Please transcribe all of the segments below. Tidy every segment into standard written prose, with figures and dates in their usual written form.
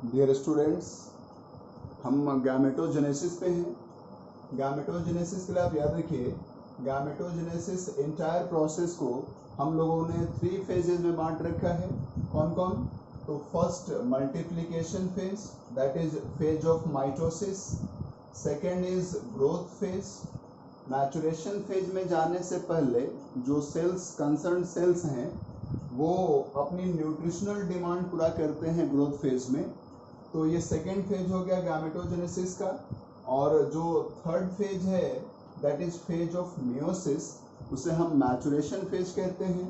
Dear students, हम gametogenesis पे हैं। गैमेटोजेनेसिस के लिए आप याद रखिए, गैमेटोजेनेसिस एंटायर प्रोसेस को हम लोगों ने 3 फेजेस में बांट रखा है। कौन कौन? तो first multiplication phase, that is phase of mitosis. Second is growth phase. Maturation phase में जाने से पहले जो सेल्स कंसर्न सेल्स हैं वो अपनी न्यूट्रिशनल डिमांड पूरा करते हैं ग्रोथ फेज में, तो ये सेकेंड फेज हो गया गैमेटोजेनेसिस का। और जो थर्ड फेज है that is phase of meiosis, उसे हम मैचुरेशन फेज कहते हैं।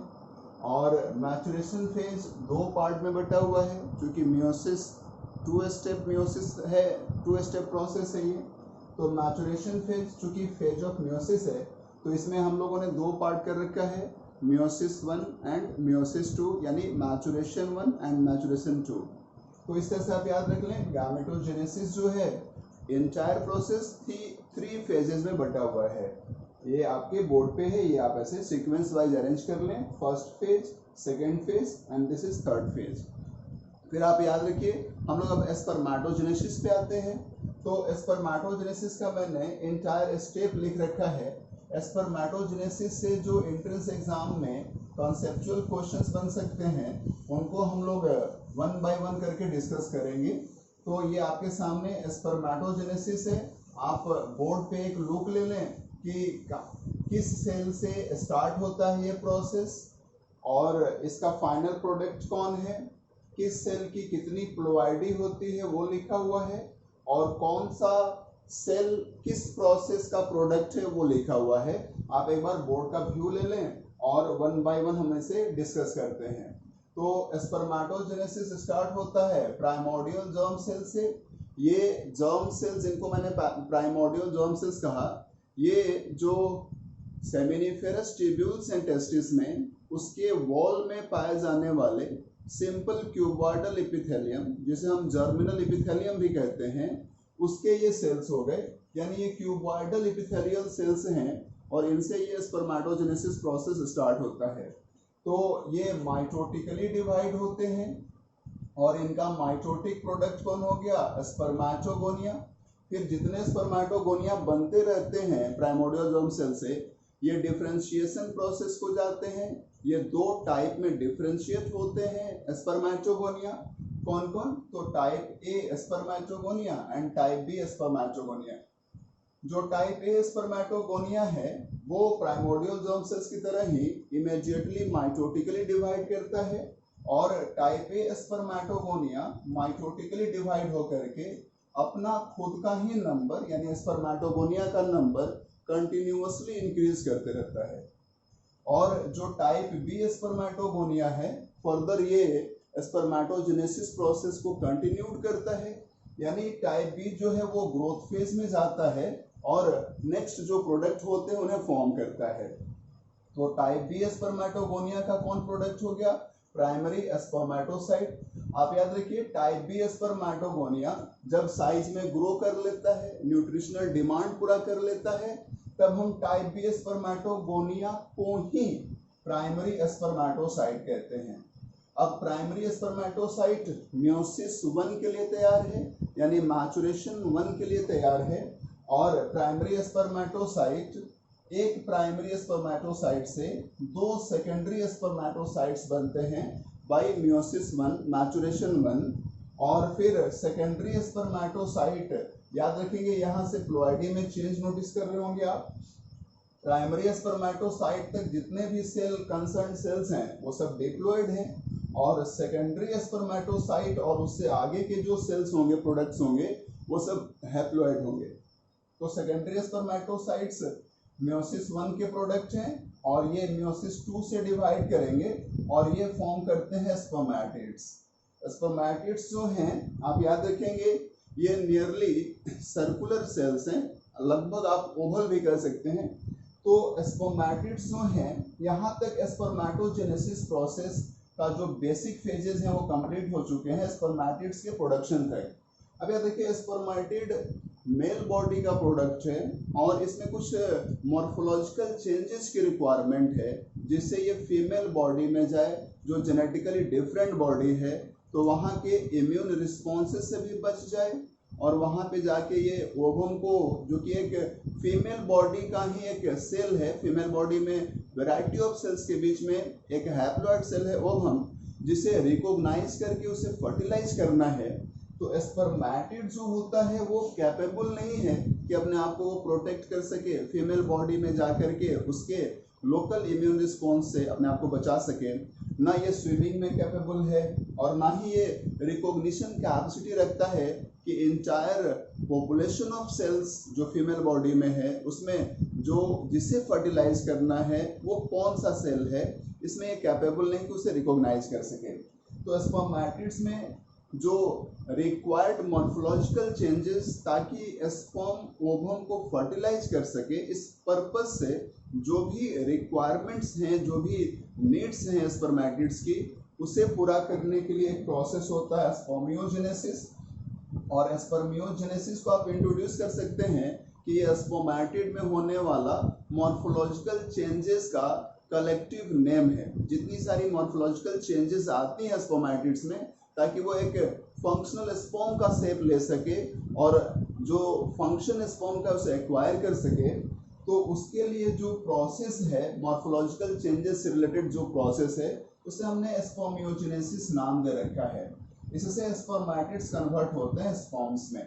और मैचुरेशन फेज 2 पार्ट में बटा हुआ है, क्योंकि मियोसिस 2 स्टेप मियोसिस है, 2 स्टेप प्रोसेस है ये। तो मैचुरेशन फेज चूंकि फेज ऑफ मियोसिस है, तो इसमें हम लोगों ने 2 पार्ट कर रखा है, मियोसिस 1 एंड मियोसिस 2, यानी मैचुरेशन 1 एंड मैचुरेशन 2। तो इस तरह से आप याद रख लें, गैमेटोजेनेसिस जो है एंटायर प्रोसेस 3 फेजेस में बटा हुआ है। ये आपके बोर्ड पे है, ये आप ऐसे सीक्वेंस वाइज अरेंज कर लें, first phase, second phase and this is third phase. फिर आप याद रखिए, हम लोग अब स्पर्मेटोजेनेसिस पे आते हैं। तो स्पर्मेटोजेनेसिस का मैंने एंटायर स्टेप लिख रखा है। स्पर्मेटोजेनेसिस से जो एंट्रेंस एग्जाम में कॉन्सेप्चुअल क्वेश्चंस बन सकते हैं, उनको हम लोग 1 बाय 1 करके डिस्कस करेंगे। तो ये आपके सामने स्पर्मेटोजेनेसिस है। आप बोर्ड पे एक लुक ले लें कि किस सेल से स्टार्ट होता है ये प्रोसेस और इसका फाइनल प्रोडक्ट कौन है, किस सेल की कितनी प्लोइडी होती है वो लिखा हुआ है, और कौन सा सेल किस प्रोसेस का प्रोडक्ट है वो लिखा हुआ है। आप एक बार बोर्ड का व्यू ले लें और 1 बाय 1 हम इसे डिस्कस करते हैं। तो स्पर्मेटोजेनेसिस स्टार्ट होता है प्राइमोर्डियल जर्म सेल से। ये जर्म सेल जिनको मैंने प्राइमोर्डियल जर्म सेल्स कहा, ये जो सेमिनिफेरस ट्यूब्यूल्स एंड टेस्टिस में उसके वॉल में पाए जाने वाले सिंपल क्यूबॉइडल एपिथेलियम, जिसे हम जर्मिनल एपिथेलियम भी कहते हैं, उसके ये सेल्स हो गए। यानी ये क्यूबॉइडल एपिथेलियल सेल्स हैं और इनसे ये स्पर्मेटोजेनेसिस प्रोसेस स्टार्ट होता है। तो ये माइटोटिकली डिवाइड होते हैं और इनका माइटोटिक प्रोडक्ट कौन हो गया? स्पर्मेटोगोनिया। फिर जितने स्पर्मेटोगोनिया बनते रहते हैं प्राइमोर्डियल जर्म सेल से, ये डिफरेंशिएशन प्रोसेस को जाते हैं। ये 2 टाइप में डिफरेंशिएट होते हैं स्पर्मेटोगोनिया। कौन कौन? तो type A spermatogonia and type B spermatogonia. जो टाइप ए स्पर्मेटोगोनिया है वो प्राइमोर्डियल जर्म सेल्स की तरह ही इमीडिएटली माइटोटिकली डिवाइड करता है, और type A spermatogonia mitotically divide होकर के अपना खुद का ही नंबर, यानी स्पर्मेटोगोनिया का नंबर कंटिन्यूअसली इंक्रीज करते रहता है। और जो टाइप बी स्पर्मेटोगोनिया है, फर्दर ये स्पर्मेटोजेनेसिस प्रोसेस को कंटिन्यूड करता है, यानी टाइप बी जो है वो ग्रोथ फेज में जाता है और नेक्स्ट जो प्रोडक्ट होते हैं उन्हें फॉर्म करता है। तो टाइप बी स्पर्मेटोगोनिया का कौन प्रोडक्ट हो गया? Primary spermatocyte. आप याद रखिए, टाइप बी स्पर्मेटोगोनिया जब साइज में ग्रो कर लेता है, न्यूट्रिशनल डिमांड पूरा कर लेता है, तब हम टाइप बी स्पर्मेटोगोनिया को ही प्राइमरी स्पर्मेटोसाइट कहते हैं। अब प्राइमरी स्पर्मेटोसाइट मियोसिस 1 के लिए तैयार है, यानी मैचुरेशन 1 के लिए तैयार है, और प्राइमरी स्पर्मेटोसाइट एक प्राइमरी स्पर्मेटोसाइट से 2 सेकेंडरी स्पर्मेटोसाइट्स बनते हैं बाय मियोसिस 1, मैचुरेशन 1। और फिर सेकेंडरी स्पर्मेटोसाइट, याद रखेंगे यहाँ से प्लोइडी में चेंज नोटिस कर रहे होंगे आप। प्राइमरी स्पर्मेटोसाइट तक जितने भी सेल कंसर्न सेल्स हैं वो सब डिप्लॉइड हैं, और सेकेंडरी स्पर्मेटोसाइट और उससे आगे के जो सेल्स होंगे, प्रोडक्ट्स होंगे, वो सब हैप्लॉइड होंगे। तो सेकेंडरी स्पर्मेटोसाइट्स मियोसिस 1 के प्रोडक्ट हैं और ये मियोसिस 2 से डिवाइड करेंगे और ये फॉर्म करते हैं स्पर्मेटिड्स। स्पर्मेटिड्स जो हैं आप याद रखेंगे, ये नियरली सर्कुलर सेल्स हैं, लगभग आप ओवल भी कर सकते हैं। तो स्पर्मेटिड्स जो हैं, यहाँ तक स्पर्मेटोजेनेसिस प्रोसेस का जो बेसिक फेजेस हैं वो कंप्लीट हो चुके हैं स्पर्मेटिड्स के प्रोडक्शन तक। अब याद देखिए, स्पर्मेटिड मेल बॉडी का प्रोडक्ट है और इसमें कुछ मॉर्फोलॉजिकल चेंजेस की रिक्वायरमेंट है जिससे ये फीमेल बॉडी में जाए, जो जेनेटिकली डिफरेंट बॉडी है, तो वहाँ के इम्यून रिस्पॉन्सेस से भी बच जाए और वहाँ पे जाके ये ओवम को, जो कि एक फीमेल बॉडी का ही एक सेल है, फीमेल बॉडी में वैरायटी ऑफ सेल्स के बीच में एक हैप्लॉइड सेल है ओवम, जिसे रिकॉग्नाइज करके उसे फर्टिलाइज करना है। तो स्पर्मेटिड जो होता है वो कैपेबल नहीं है कि अपने आप को वो प्रोटेक्ट कर सके, फीमेल बॉडी में जा करके उसके लोकल इम्यून रिस्पॉन्स से अपने आप को बचा सके। ना ये स्विमिंग में कैपेबल है और ना ही ये रिकॉग्निशन कैपेसिटी रखता है कि इंटायर पॉपुलेशन ऑफ सेल्स जो फीमेल बॉडी में है उसमें जो जिसे फर्टिलाइज करना है वो कौन सा सेल है, इसमें ये कैपेबल नहीं कि उसे रिकॉग्नाइज कर सके। तो स्पर्मेटिड्स में जो रिक्वायर्ड मॉर्फोलॉजिकल चेंजेस ताकि स्पर्म ओवम को फर्टिलाइज कर सके, इस पर्पस से जो भी रिक्वायरमेंट्स हैं, जो भी नीड्स हैं स्पर्मेटिड्स की, उसे पूरा करने के लिए एक प्रोसेस होता है स्पर्मियोजेनेसिस। और स्पर्मियोजेनेसिस को आप इंट्रोड्यूस कर सकते हैं कि ये स्पर्मेटिड में होने वाला मॉर्फोलॉजिकल चेंजेस का कलेक्टिव नेम है। जितनी सारी मॉर्फोलॉजिकल चेंजेस आती हैं स्पर्मेटिड्स में ताकि वो एक फंक्शनल स्पर्म का शेप ले सके और जो फंक्शन स्पर्म का उसे एक्वायर कर सके, तो उसके लिए जो प्रोसेस है, मॉर्फोलॉजिकल चेंजेस से रिलेटेड जो प्रोसेस है, उसे हमने स्पर्मियोजेनेसिस नाम दे रखा है। इससे स्पर्मेटिड्स कन्वर्ट होते हैं स्पर्म्स में।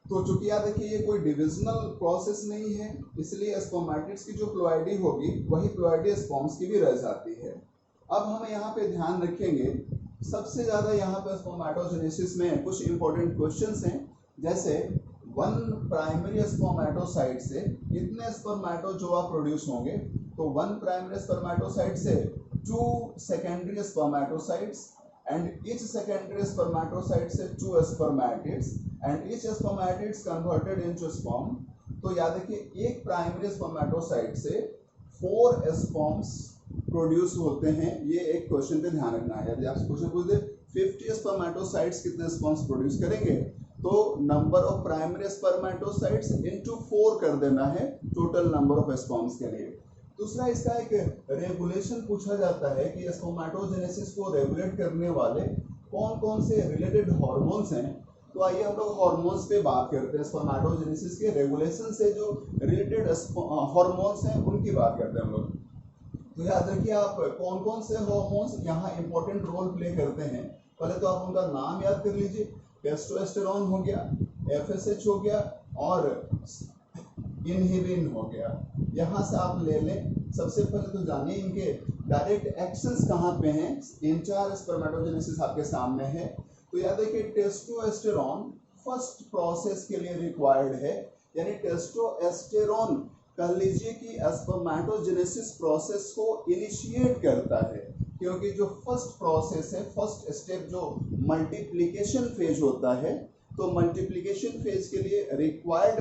तो चूंकि याद रखिए ये कोई डिविजनल प्रोसेस नहीं है, इसलिए स्पर्मेटिड्स की जो प्लॉइडी होगी वही प्लॉइडी स्पर्म्स की भी रह जाती है। अब हम यहाँ पे ध्यान रखेंगे, सबसे ज़्यादा यहाँ पे स्पर्मेटोजेनेसिस में कुछ इंपॉर्टेंट क्वेश्चंस हैं, जैसे वन प्राइमरी स्पर्मेटोसाइट से कितने स्पर्मेटोजोआ प्रोड्यूस होंगे। तो वन प्राइमरी स्पर्मेटोसाइट से 2 secondary spermatocytes and each secondary spermatocyte से 2 spermatids and each spermatids converted into sperm। तो याद रखिए एक प्राइमरी स्पर्मेटोसाइट से 4 स्पर्म्स प्रोड्यूस होते हैं। ये एक क्वेश्चन पे ध्यान रखना है। यदि आपसे क्वेश्चन पूछ दे 50 स्पर्मेटोसाइट्स कितने स्पर्म्स प्रोड्यूस करेंगे, तो number of primary spermatocytes into 4 कर देना है टोटल नंबर ऑफ स्पर्म्स के लिए। दूसरा इसका एक रेगुलेशन पूछा जाता है कि स्पर्मेटोजेनेसिस को रेगुलेट करने वाले कौन कौन से रिलेटेड हार्मोन्स हैं। तो आइए हम लोग हार्मोन्स पे बात करते हैं। स्पर्मेटोजेनेसिस के रेगुलेशन से जो रिलेटेड हार्मोन्स हैं उनकी बात करते हैं हम लोग। तो याद रखिए आप कौन कौन से हार्मोन्स यहाँ इंपॉर्टेंट रोल प्ले करते हैं। पहले तो आप उनका नाम याद कर लीजिए। टेस्टोस्टेरोन हो गया, FSH हो गया और इनहिबिन हो गया। यहाँ से आप ले लें। सबसे पहले तो जानिए इनके डायरेक्ट एक्शंस कहाँ पे हैं। इंटायर स्पर्मेटोजेनेसिस आपके सामने है। तो याद है कि टेस्टोस्टेरोन फर्स्ट प्रोसेस के लिए रिक्वायर्ड है, यानी टेस्टोस्टेरोन कह लीजिए कि स्पर्मेटोजेनेसिस प्रोसेस को इनिशिएट करता है, क्योंकि जो फर्स्ट प्रोसेस है, फर्स्ट स्टेप जो मल्टीप्लिकेशन फेज होता है, तो मल्टीप्लिकेशन फेज के लिए रिक्वायर्ड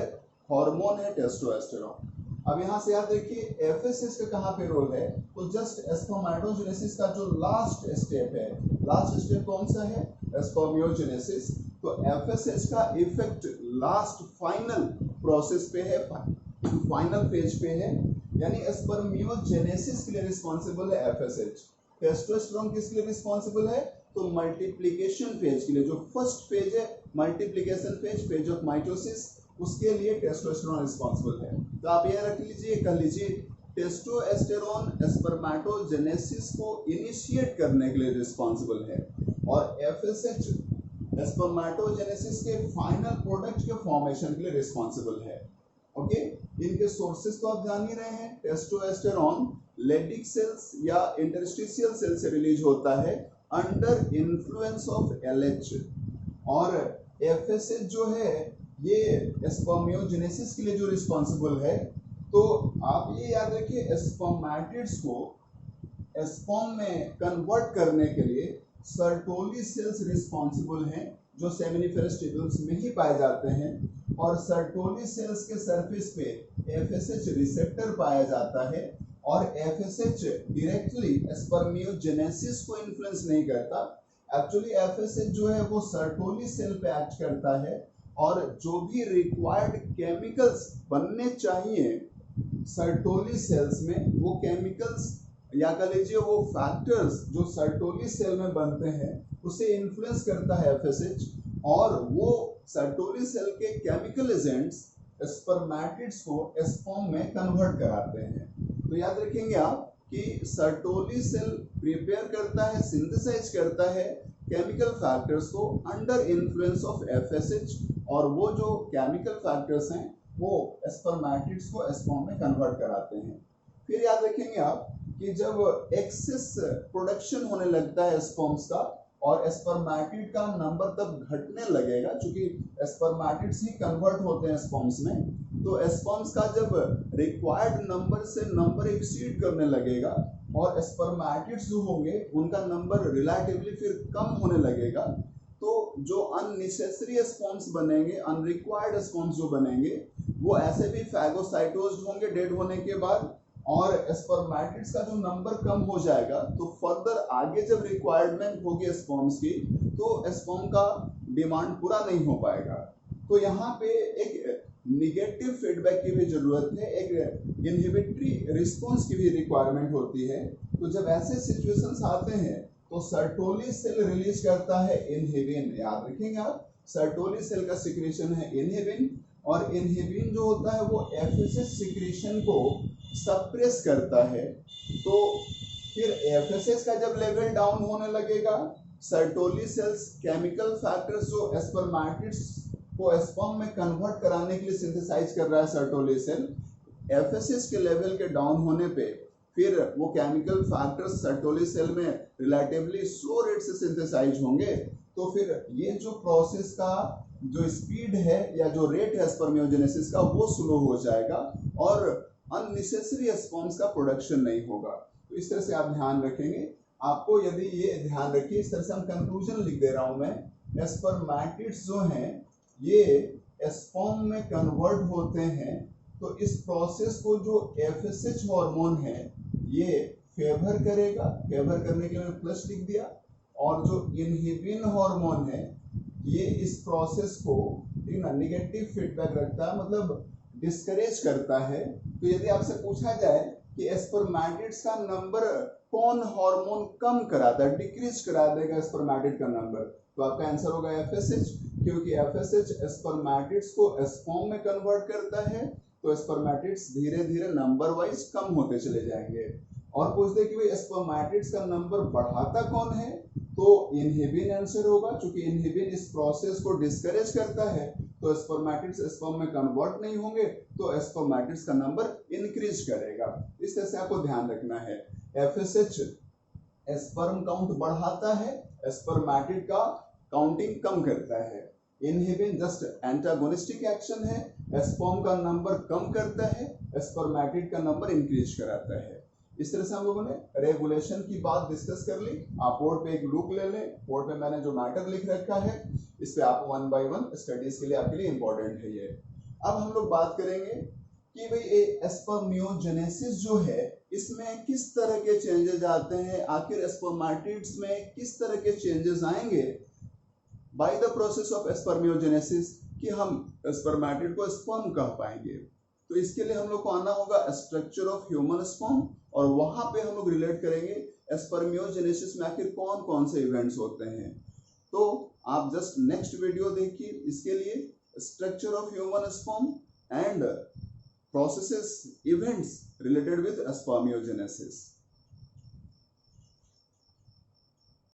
हार्मोन है टेस्टोस्टेरोन। अब यहाँ से याद रखिए FSH का कहाँ पे रोल है। तो जस्ट स्पर्मेटोजेनेसिस का जो लास्ट स्टेप है, लास्ट स्टेप कौन सा है, स्पर्मियोजेनेसिस। तो FSH का इफेक्ट लास्ट फाइनल प्रोसेस पे है, फाइनल फेज पे है, यानी स्पर्मियोजेनेसिस के लिए रिस्पॉन्सिबल है FSH। टेस्टोस्टेरोन किसके लिए रिस्पॉन्सिबल है, तो मल्टीप्लिकेशन फेज के लिए। जो फर्स्ट फेज है multiplication phase, phase of mitosis, उसके लिए टेस्टोस्टेरोन रिस्पॉन्सिबल है। तो आप ये रख लीजिए, कह लीजिए टेस्टोस्टेरोन स्पर्मेटोजेनेसिस को इनिशिएट करने के लिए रिस्पॉन्सिबल है और FSH स्पर्मेटोजेनेसिस के फाइनल प्रोडक्ट के फॉर्मेशन के लिए रिस्पॉन्सिबल है। ओके, इनके सोर्सेस तो आप जान ही रहे हैं। टेस्टोस्टेरोन लेडिक सेल्स या इंटरस्टिशियल सेल से रिलीज होता है अंडर इन्फ्लुएंस ऑफ LH, और FSH जो है ये स्पर्मियोजेनेसिस के लिए जो रिस्पॉन्सिबल है। तो आप ये याद रखिए स्पर्मेटिड्स को स्पर्म में कन्वर्ट करने के लिए सर्टोली सेल्स रिस्पॉन्सिबल हैं, जो सेमिनिफेरस ट्यूब्यूल्स में ही पाए जाते हैं। और सर्टोली सेल्स के सरफेस पे FSH रिसेप्टर पाया जाता है और FSH डायरेक्टली स्पर्मियोजेनेसिस को इन्फ्लुएंस नहीं करता। एक्चुअली FSH जो है वो सर्टोली सेल पे एक्ट करता है और जो भी रिक्वायर्ड केमिकल्स बनने चाहिए सर्टोली सेल्स में, वो केमिकल्स या कह लीजिए वो फैक्टर्स जो सर्टोली सेल में बनते हैं उसे इन्फ्लुएंस करता है एफएसएच, और वो सर्टोली सेल के केमिकल एजेंट्स स्पर्मेटिड्स को स्पर्म में कन्वर्ट कराते हैं। तो याद रखेंगे आप कि सर्टोली सेल प्रिपेयर करता है, सिंथेसाइज करता है केमिकल फैक्टर्स को अंडर इन्फ्लुएंस ऑफ एफएसएच, और वो जो केमिकल फैक्टर्स हैं वो स्पर्मेटिड्स को स्पर्म में कन्वर्ट कराते हैं। फिर याद रखेंगे आप कि जब एक्सेस प्रोडक्शन होने लगता है स्पर्म्स का और स्पर्मेटिड का नंबर तब घटने लगेगा, क्योंकि स्पर्मेटिड्स ही कन्वर्ट होते हैं स्पर्म्स में, तो स्पर्म्स का जब रिक्वायर्ड नंबर से नंबर एक्सीड करने लगेगा और स्पर्मेटिड्स जो होंगे उनका नंबर रिलेटिवली फिर कम होने लगेगा, तो जो अननेसेसरी स्पर्म्स बनेंगे, अनरिक्वायर्ड स्पर्म्स जो बनेंगे, वो ऐसे भी फैगोसाइटोज्ड होंगे डेड होने के बाद, और स्पर्मेटिड्स का जो नंबर कम हो जाएगा तो फर्दर आगे जब रिक्वायरमेंट होगी स्पर्म्स की तो स्पर्म का डिमांड पूरा नहीं हो पाएगा। तो यहाँ पे एक निगेटिव फीडबैक की भी जरूरत है, एक इनहिबिटरी रिस्पॉन्स की भी रिक्वायरमेंट होती है। तो जब ऐसे सिचुएशंस आते हैं तो सर्टोली सेल रिलीज करता है इनहिबिन। याद रखेंगे आप, सर्टोली सेल का सिक्रेशन है इनहिबिन, और इनहिबिन जो होता है वो एफएसएच सिक्रेशन को सप्रेस करता है। तो फिर एफएसएच का जब लेवल डाउन होने लगेगा, सर्टोली सेल्स केमिकल फैक्टर्स जो स्पर्मेटिड्स को स्पर्म में कन्वर्ट कराने के लिए सिंथेसाइज कर रहा है सर्टोली सेल, एफएसएच के लेवल के डाउन होने पे फिर वो केमिकल फैक्टर्स सर्टोली सेल में रिलेटिवली स्लो रेट से सिंथेसाइज होंगे। तो फिर ये जो प्रोसेस का जो स्पीड है या जो रेट है स्पर्मियोजेनेसिस का वो स्लो हो जाएगा और अननेसेसरी स्पर्म्स का प्रोडक्शन नहीं होगा। तो इस तरह से आप ध्यान रखेंगे। आपको यदि ये ध्यान रखिए, इस तरह से हम कंक्लूजन लिख दे रहा हूं मैं, स्पर्मेटिड्स जो हैं ये स्पर्म में कन्वर्ट होते हैं, तो इस प्रोसेस को जो एफएसएच हार्मोन है ये फेवर करेगा। फेवर करने के लिए मैंने प्लस लिख दिया। और जो इनहिबिन हार्मोन है ये इस प्रोसेस को नेगेटिव फीडबैक रखता है, मतलब डिस्करेज करता है। तो यदि आपसे पूछा जाए कि स्पर्मेटिड्स का नंबर कौन हार्मोन कम कराता है, डिक्रीज करा देगा स्पर्मेटिड का नंबर, तो आपका आंसर होगा एफएसएच, क्योंकि एफएसएच स्पर्मेटिड्स को स्पर्म में कन्वर्ट करता है, तो स्पर्मेटिड्स धीरे धीरे नंबर वाइज कम होते चले जाएंगे। और पूछते कि भाई स्पर्मेटिड्स का नंबर बढ़ाता कौन है, तो इनहिबिन आंसर होगा, क्योंकि इनहिबिन इस प्रोसेस को डिस्करेज करता है, तो स्पर्मेटिड्स स्पर्म में कन्वर्ट नहीं होंगे, तो स्पर्मेटिड्स का नंबर इंक्रीज करेगा। इस तरह से आपको ध्यान रखना है। एफएसएच स्पर्म काउंट बढ़ाता है, स्पर्मेटिड का काउंटिंग कम करता है। इनहिबिन जस्ट एंटागोनिस्टिक एक्शन है, स्पर्म का नंबर कम करता है, स्पर्मेटिड का नंबर इंक्रीज कराता है। इस तरह से हम लोगों ने रेगुलेशन की बात डिस्कस कर ली। आप बोर्ड पे एक लुक ले लें, बोर्ड पे मैंने जो मैटर लिख रखा है इस पे आप 1 by 1 स्टडीज के लिए आपके लिए इंपॉर्टेंट है ये। अब हम लोग बात करेंगे कि भाई स्पर्मियोजेनेसिस जो है इसमें किस तरह के चेंजेस आते हैं, आखिर स्पर्मेटिड्स में किस तरह के चेंजेस आएंगे by the process of spermiogenesis कि हम स्पर्मेटिड को स्पर्म कह पाएंगे। तो इसके लिए हम लोग को आना होगा स्ट्रक्चर ऑफ ह्यूमन स्पर्म, और वहां पे हम लोग रिलेट करेंगे स्पर्मियोजेनेसिस में आखिर कौन कौन से इवेंट्स होते हैं। तो आप जस्ट नेक्स्ट वीडियो देखिए इसके लिए, structure of human sperm and processes events related with spermiogenesis.